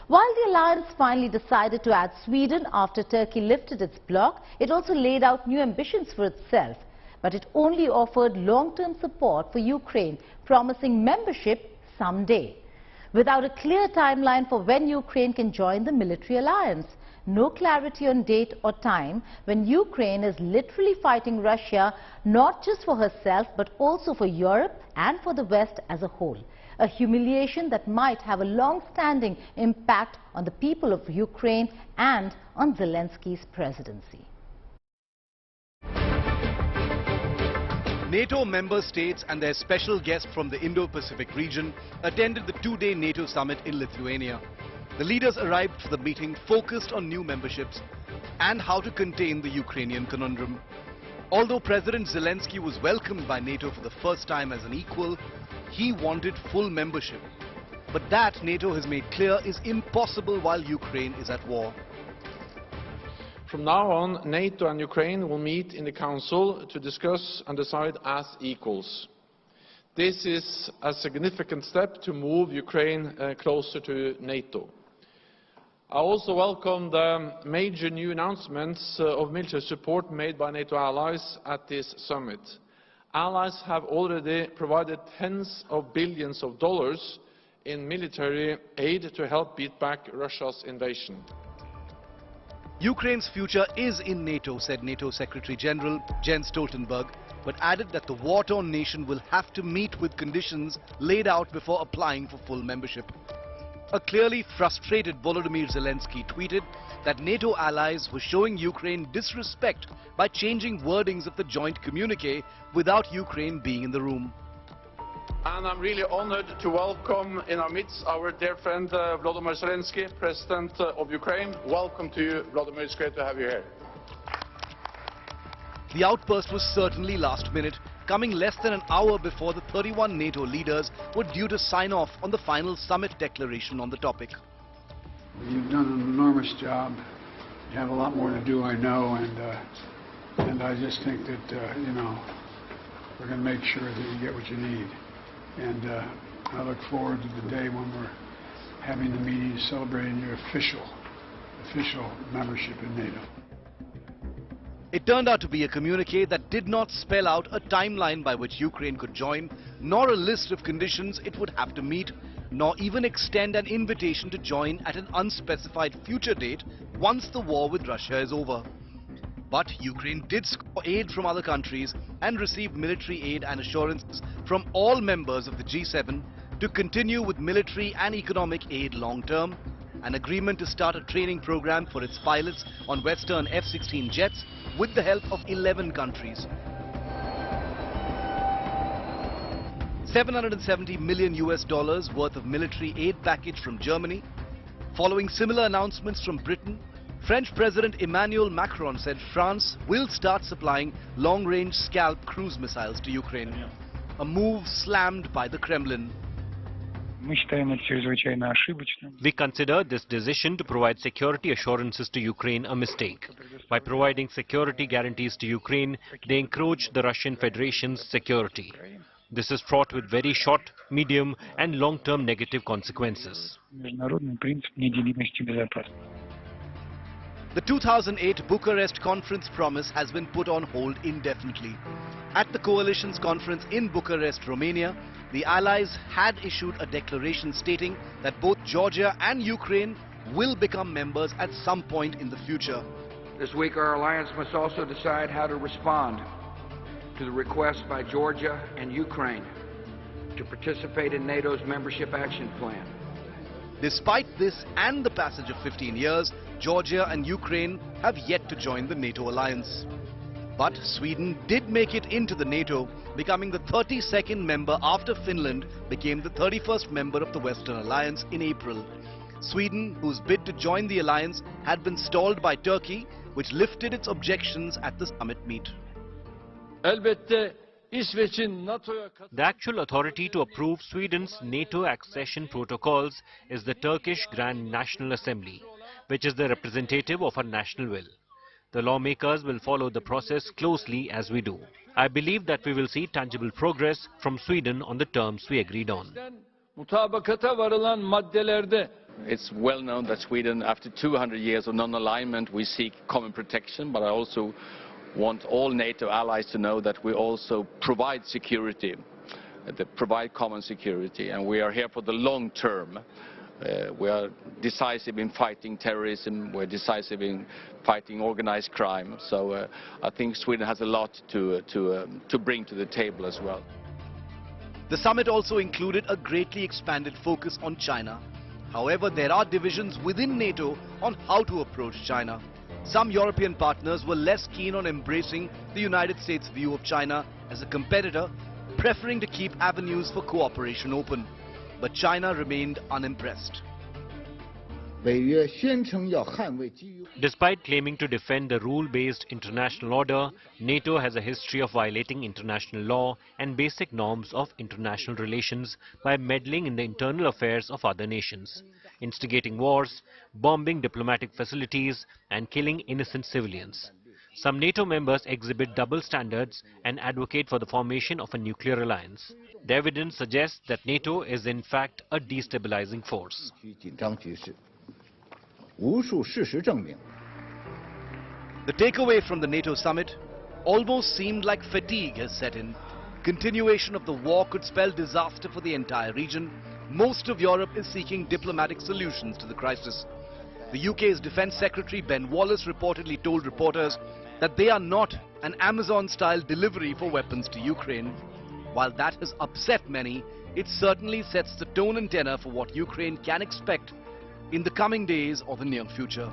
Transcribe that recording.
While the alliance finally decided to add Sweden after Turkey lifted its block, it also laid out new ambitions for itself. But it only offered long-term support for Ukraine, promising membership someday. Without a clear timeline for when Ukraine can join the military alliance. No clarity on date or time when Ukraine is literally fighting Russia, not just for herself but also for Europe and for the West as a whole. A humiliation that might have a long-standing impact on the people of Ukraine and on Zelensky's presidency. NATO member states and their special guest from the Indo-Pacific region attended the two-day NATO summit in Lithuania. The leaders arrived for the meeting focused on new memberships and how to contain the Ukrainian conundrum. Although President Zelensky was welcomed by NATO for the first time as an equal, he wanted full membership. But that, NATO has made clear, is impossible while Ukraine is at war. From now on, NATO and Ukraine will meet in the Council to discuss and decide as equals. This is a significant step to move Ukraine closer to NATO. I also welcome the major new announcements of military support made by NATO allies at this summit. Allies have already provided tens of billions of dollars in military aid to help beat back Russia's invasion. Ukraine's future is in NATO, said NATO Secretary General Jens Stoltenberg, but added that the war-torn nation will have to meet with conditions laid out before applying for full membership. A clearly frustrated Volodymyr Zelensky tweeted that NATO allies were showing Ukraine disrespect by changing wordings of the joint communique without Ukraine being in the room. And I'm really honored to welcome in our midst our dear friend Volodymyr Zelensky, President of Ukraine. Welcome to you, Volodymyr. It's great to have you here. The outburst was certainly last minute, coming less than an hour before the 31 NATO leaders were due to sign off on the final summit declaration on the topic. You've done an enormous job. You have a lot more to do, I know, and I just think that, you know, we're going to make sure that you get what you need. And I look forward to the day when we're having the meeting celebrating your official membership in NATO. It turned out to be a communique that did not spell out a timeline by which Ukraine could join, nor a list of conditions it would have to meet, nor even extend an invitation to join at an unspecified future date once the war with Russia is over. But Ukraine did score aid from other countries and received military aid and assurances from all members of the G7 to continue with military and economic aid long term, an agreement to start a training program for its pilots on Western F-16 jets with the help of 11 countries. $770 million worth of military aid package from Germany. Following similar announcements from Britain, French President Emmanuel Macron said France will start supplying long-range Scalp cruise missiles to Ukraine, a move slammed by the Kremlin. We consider this decision to provide security assurances to Ukraine a mistake. By providing security guarantees to Ukraine, they encroach the Russian Federation's security. This is fraught with very short, medium and long-term negative consequences. The 2008 Bucharest Conference promise has been put on hold indefinitely. At the coalition's conference in Bucharest, Romania, the allies had issued a declaration stating that both Georgia and Ukraine will become members at some point in the future. This week our alliance must also decide how to respond to the request by Georgia and Ukraine to participate in NATO's membership action plan. Despite this and the passage of 15 years, Georgia and Ukraine have yet to join the NATO alliance. But Sweden did make it into the NATO, becoming the 32nd member after Finland became the 31st member of the Western Alliance in April. Sweden, whose bid to join the alliance had been stalled by Turkey, which lifted its objections at the summit meet. The actual authority to approve Sweden's NATO accession protocols is the Turkish Grand National Assembly, which is the representative of our national will. The lawmakers will follow the process closely as we do. I believe that we will see tangible progress from Sweden on the terms we agreed on. It's well known that Sweden, after 200 years of non-alignment, we seek common protection, but I also want all NATO allies to know that we also provide security, provide common security, and we are here for the long term. We are decisive in fighting terrorism, we're decisive in fighting organized crime, so I think Sweden has a lot to bring to the table as well. The summit also included a greatly expanded focus on China. However, there are divisions within NATO on how to approach China. Some European partners were less keen on embracing the United States' view of China as a competitor, preferring to keep avenues for cooperation open. But China remained unimpressed. Despite claiming to defend the rule-based international order, NATO has a history of violating international law and basic norms of international relations by meddling in the internal affairs of other nations, instigating wars, bombing diplomatic facilities, and killing innocent civilians. Some NATO members exhibit double standards and advocate for the formation of a nuclear alliance. The evidence suggests that NATO is in fact a destabilizing force. The takeaway from the NATO summit almost seemed like fatigue has set in. Continuation of the war could spell disaster for the entire region. Most of Europe is seeking diplomatic solutions to the crisis. The UK's Defence Secretary Ben Wallace reportedly told reporters that they are not an Amazon-style delivery for weapons to Ukraine. While that has upset many, it certainly sets the tone and tenor for what Ukraine can expect in the coming days or the near future.